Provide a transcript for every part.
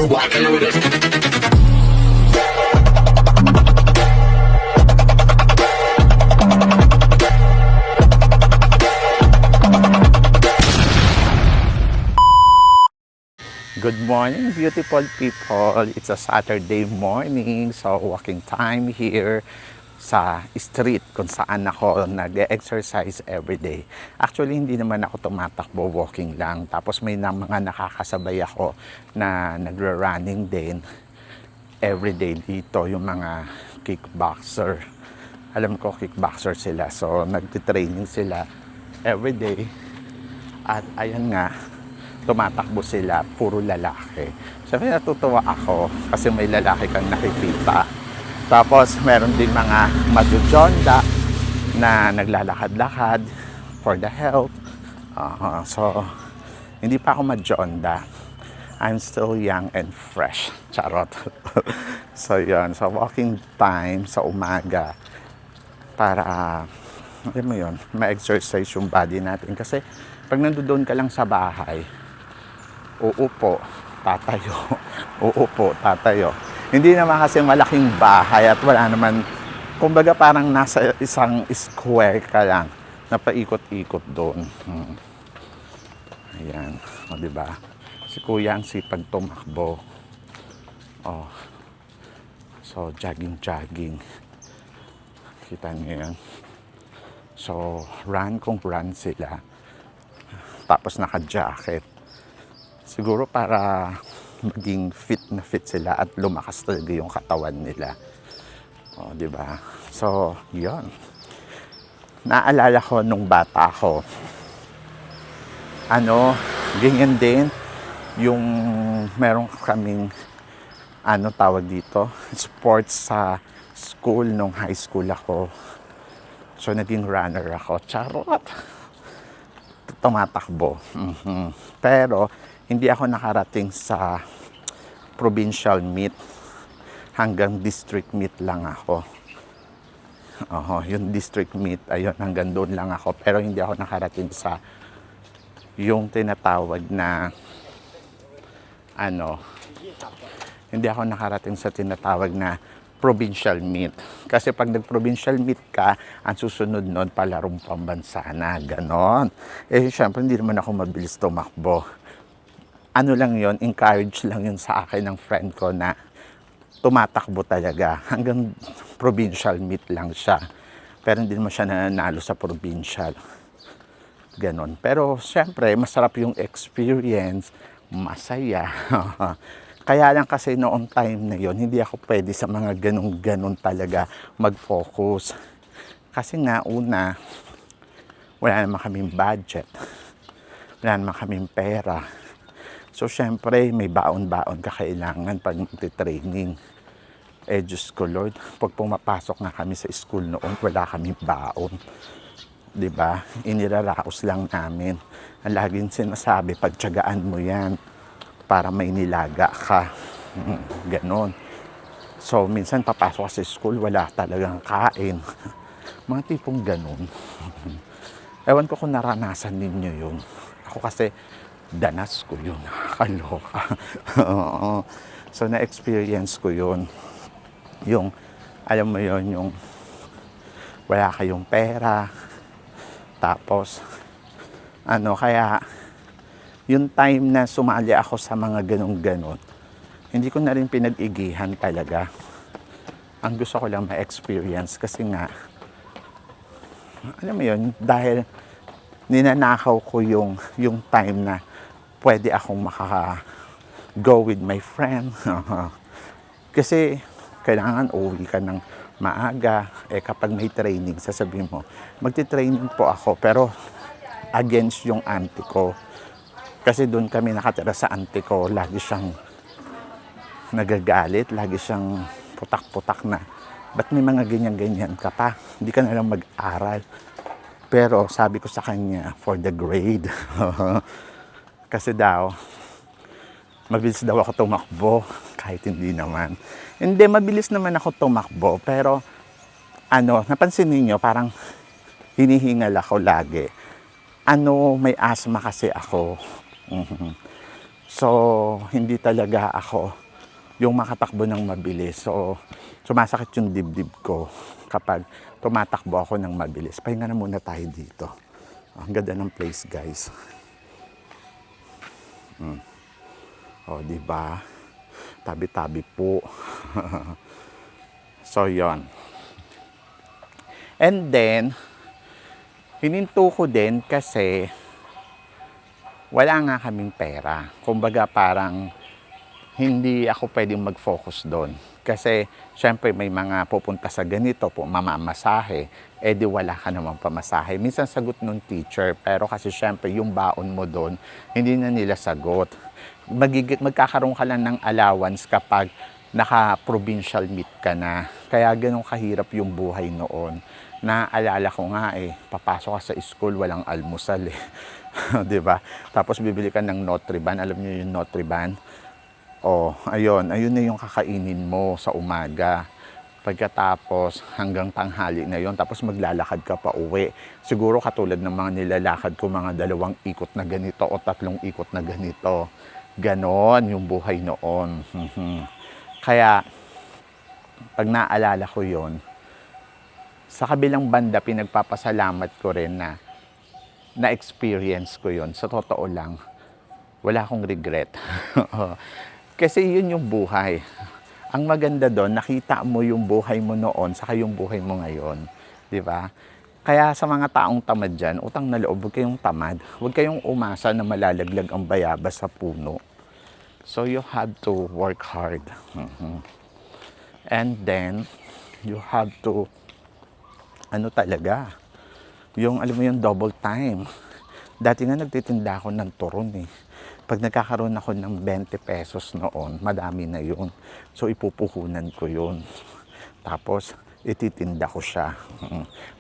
walking with it. Good morning, beautiful people. It's a Saturday morning, so walking time here sa street kung saan ako nag-exercise everyday. Actually, hindi naman ako tumatakbo, walking lang. Tapos may mga nakakasabay ako na nagra-running din everyday dito, yung mga kickboxer. Alam ko, kickboxer sila. So, nagtitraining sila everyday. At ayan nga, tumatakbo sila, puro lalaki. Siyempre natutuwa ako kasi may lalaki kang nakikita. Tapos meron din mga madujonda na naglalakad-lakad for the health. So, hindi pa ako majonda. I'm still young and fresh. Charot. So, yun. So, walking time sa umaga para, alam mo yun, ma-exercise yung body natin. Kasi, pag nandoon ka lang sa bahay, uupo, tatayo. Uupo, tatayo. Hindi naman kasi malaking bahay at wala naman, kumbaga parang nasa isang square ka lang na paikot-ikot doon. Ayan, o diba? Si Kuya ang sipag tumakbo. Oh. So, jogging. Kita niyo yan. So, run kung run sila. Tapos naka-jacket. Siguro para maging fit na fit sila at lumakas talaga yung katawan nila. O, di ba? So, yun. Naalala ko nung bata ako. Ganyan din yung meron kaming tawag dito, sports sa school nung high school ako. So, naging runner ako. Charot! Tumatakbo. Pero, hindi ako nakarating sa provincial meet. Hanggang district meet lang ako. Yung district meet, ayun, hanggang doon lang ako. Pero hindi ako nakarating sa yung tinatawag na hindi ako nakarating sa tinatawag na provincial meet. Kasi pag nag-provincial meet ka, ang susunod nun palarong pambansa na, ganon. Syempre, hindi naman ako mabilis tumakbo. Lang yon, encourage lang yun sa akin ng friend ko na tumatakbo talaga. Hanggang provincial meet lang siya. Pero hindi naman siya nananalo sa provincial. Ganon. Pero syempre, masarap yung experience. Masaya. Kaya lang kasi noong time na yon, hindi ako pwede sa mga ganon talaga mag-focus. Kasi nga, una, wala naman kaming budget. Wala naman kaming pera. So, syempre, may baon-baon ka kailangan pag magti-training. Diyos ko, Lord, pag pumapasok na kami sa school noon, wala kaming baon. Diba? Iniraraos lang namin. Ang laging sinasabi, pagtiyagaan mo yan para may nilaga ka. Ganon. So, minsan papasok sa school, wala talagang kain. Mga tipong ganon. Ewan ko kung naranasan ninyo yun. Ako kasi, danas ko yun. Kaloka. So, na-experience ko yun. Yung, alam mo yun, yung wala kayong pera. Tapos, kaya, yung time na sumali ako sa mga ganon-ganon, hindi ko na rin pinag-igihan talaga. Ang gusto ko lang ma-experience kasi nga, alam mo yun, dahil ninanakaw ko yung time na pwede akong go with my friend. Kasi kailangan uwi ka ng maaga. Kapag may training, sasabihin mo, magti-training po ako, pero against yung auntie ko. Kasi doon kami nakatira sa auntie ko, lagi siyang nagagalit, lagi siyang putak-putak na, ba't may mga ganyan-ganyan ka pa? Hindi ka na lang mag-aral. Pero sabi ko sa kanya, for the grade. Kasi daw, mabilis daw ako tumakbo, kahit hindi naman. Hindi, mabilis naman ako tumakbo, pero napansin niyo parang hinihingal ako lagi. May asthma kasi ako. So, hindi talaga ako yung makatakbo ng mabilis. So, sumasakit yung dibdib ko kapag tumatakbo ako ng mabilis. Pahinga na muna tayo dito. Ang ganda ng place, guys. O, di ba? Tabi-tabi po. So, yon. And then, hininto ko din kasi wala nga kaming pera. Kumbaga parang hindi ako pwedeng mag-focus doon. Kasi syempre may mga pupunta sa ganito po, mamamasahe, eh di wala ka namang pamasahe. Minsan sagot nung teacher, pero kasi syempre yung baon mo doon, hindi na nila sagot. Magkakaroon ka lang ng allowance kapag naka-provincial meet ka na. Kaya ganun kahirap yung buhay noon. Naalala ko nga papasok ka sa school, walang almusal eh. 'Di ba? Tapos bibili ka ng Nutriban, alam niyo yung Nutriban? Oh, ayun na yung kakainin mo sa umaga. Pagkatapos hanggang tanghali na yon, tapos maglalakad ka pa uwi. Siguro katulad ng mga nilalakad ko, mga 2 ikot na ganito o 3 ikot na ganito. Ganon yung buhay noon. Kaya pag naalala ko yon, sa kabilang banda pinagpapasalamat ko rin na na-experience ko yon. Sa totoo lang, wala akong regret. Kasi yun yung buhay. Ang maganda doon, nakita mo yung buhay mo noon saka yung buhay mo ngayon. Di ba? Kaya sa mga taong tamad dyan, utang na loob, huwag kayong tamad. Huwag kayong umasa na malalaglag ang bayabas sa puno. So you have to work hard. And then, you have to, talaga, yung alam mo yung double time. Dati nga nagtitinda ako ng turon eh. Pag nagkakaroon ako ng 20 pesos noon, madami na yun. So ipupuhunan ko yun. Tapos ititinda ko siya.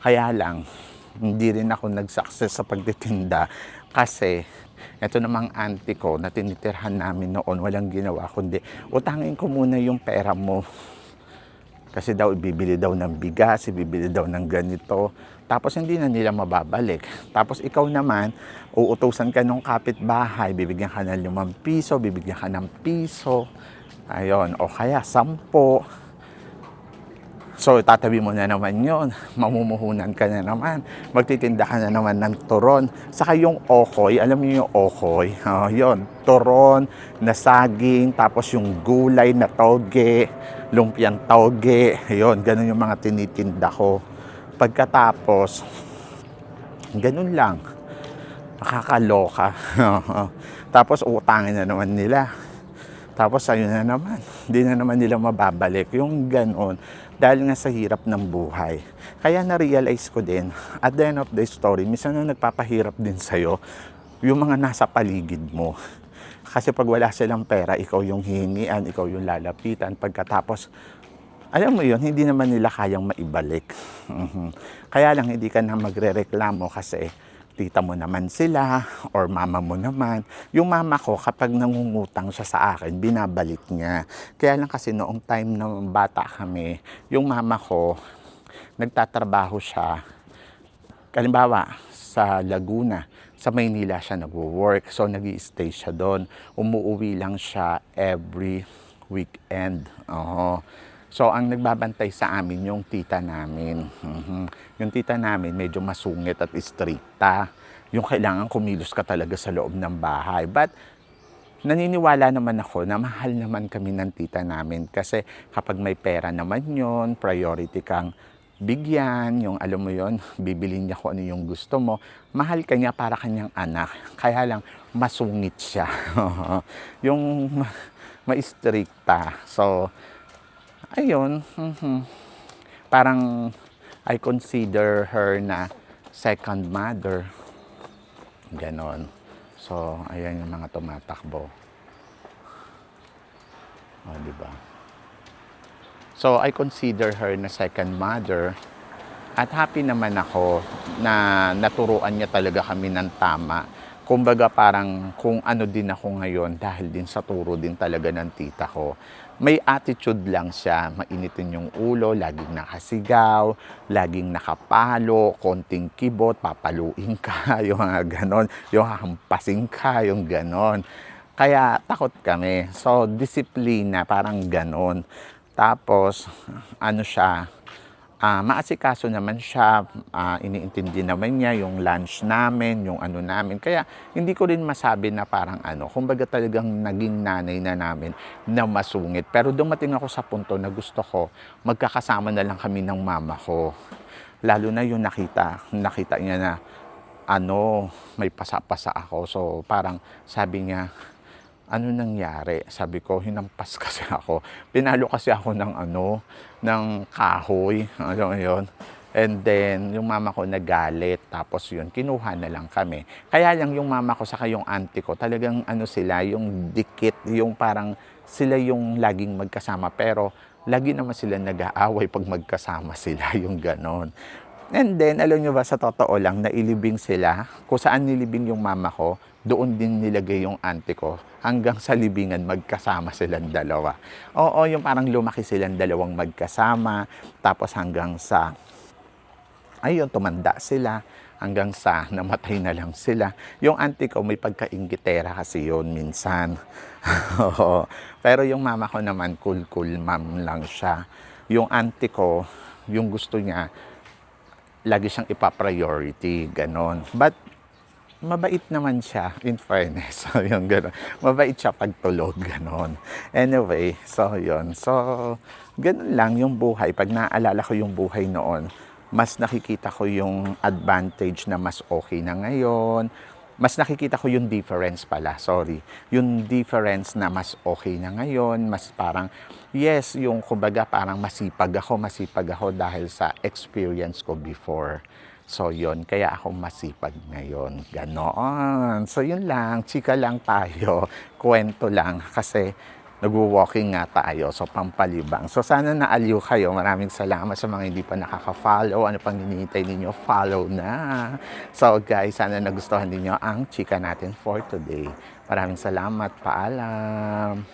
Kaya lang, hindi rin ako nag-success sa pagtitinda kasi ito namang auntie ko na tinitirhan namin noon, walang ginawa kundi utangin ko muna yung pera mo. Kasi daw, ibibili daw ng bigas, ibibili daw ng ganito. Tapos hindi na nila mababalik. Tapos ikaw naman, uutusan ka ng kapitbahay, bibigyan ka ng 5 piso, bibigyan ka ng piso. Ayun, o kaya 10. So, tatabi mo na naman yon, mamumuhunan ka na naman, magtitinda ka na naman ng turon. Saka yung okoy, alam niyo yung okoy, yon, turon na saging, tapos yung gulay na toge, lumpiang toge, yon, ganun yung mga tinitinda ko. Pagkatapos, ganun lang, nakakaloka. Tapos utangin na naman nila. Tapos ayun na naman, hindi na naman nila mababalik yung ganon dahil nga sa hirap ng buhay. Kaya na-realize ko din, at the end of the story, minsan na nagpapahirap din sa'yo yung mga nasa paligid mo. Kasi pag wala silang pera, ikaw yung hihingian, ikaw yung lalapitan. Pagkatapos, alam mo yun, hindi naman nila kayang maibalik. Kaya lang hindi ka na magre-reklamo kasi tita mo naman sila or mama mo naman. Yung mama ko, kapag nangungutang siya sa akin, binabalik niya. Kaya lang kasi noong time na bata kami, yung mama ko, nagtatrabaho siya, halimbawa, sa Laguna, sa Maynila siya nag-work. So, nag-i-stay siya doon. Umuuwi lang siya every weekend. So, ang nagbabantay sa amin, yung tita namin. Yung tita namin, medyo masungit at istrikta. Yung kailangan kumilos ka talaga sa loob ng bahay. But, naniniwala naman ako na mahal naman kami ng tita namin. Kasi kapag may pera naman yon, priority kang bigyan, yung alam mo yon, bibilin niya kung ano yung gusto mo. Mahal ka niya para kanyang anak. Kaya lang, masungit siya. Yung maistrikta. So, ayun, parang I consider her na second mother. Ganon. So, ayan yung mga tumatakbo. O, diba? So, I consider her na second mother. At happy naman ako na naturuan niya talaga kami ng tama. Kumbaga parang kung ano din ako ngayon dahil din sa turo din talaga ng tita ko. May attitude lang siya, mainitin yung ulo, laging nakasigaw, laging nakapalo, konting kibot, papaluin ka, yung mga ganon, yung hahampasin ka, yung ganon. Kaya takot kami. So, disiplina, parang ganon. Tapos, ano siya, maasikaso naman siya, iniintindi naman niya yung lunch namin, yung ano namin. Kaya hindi ko rin masabi na parang ano, kumbaga talagang naging nanay na namin na masungit. Pero dumating ako sa punto na gusto ko, magkakasama na lang kami ng mama ko. Lalo na yung nakita niya na ano, may pasa-pasa ako. So parang sabi niya, ano nangyari? Sabi ko, hinampas kasi ako. Pinalo kasi ako ng ano, ng kahoy. Ano yun? And then, yung mama ko nagalit. Tapos yun, kinuha na lang kami. Kaya lang yung mama ko saka yung auntie ko, talagang ano sila, yung dikit, yung parang sila yung laging magkasama. Pero, lagi naman sila nag-aaway pag magkasama sila, yung ganon. And then, alam nyo ba, sa totoo lang, nailibing sila. Kung saan nilibing yung mama ko, doon din nilagay yung auntie ko. Hanggang sa libingan, magkasama silang dalawa. Oo, yung parang lumaki silang dalawang magkasama. Tapos hanggang sa, ayun, tumanda sila. Hanggang sa namatay na lang sila. Yung auntie ko, may pagkaingitera kasi yun minsan. Oo. Pero yung mama ko naman, cool mom lang siya. Yung auntie ko, yung gusto niya, lagi siyang ipa-priority, ganon. But, mabait naman siya, in fairness. So, yung ganon. Mabait siya pagtulog, ganon. Anyway, so, yun. So, ganon lang yung buhay. Pag naaalala ko yung buhay noon, mas nakikita ko yung advantage na mas okay na ngayon. Mas nakikita ko yung difference pala, sorry. Yung difference na mas okay na ngayon, mas parang, yes, yung kumbaga parang masipag ako dahil sa experience ko before. So, yun, kaya ako masipag ngayon. Ganon. So, yun lang, chika lang tayo, kwento lang, kasi nagwo-walking nga tayo, so pampalibang. So sana naaliw kayo. Maraming salamat sa mga hindi pa nakaka-follow. Ano pang hinihintay ninyo? Follow na. So guys, sana nagustuhan ninyo ang chika natin for today. Maraming salamat. Paalam.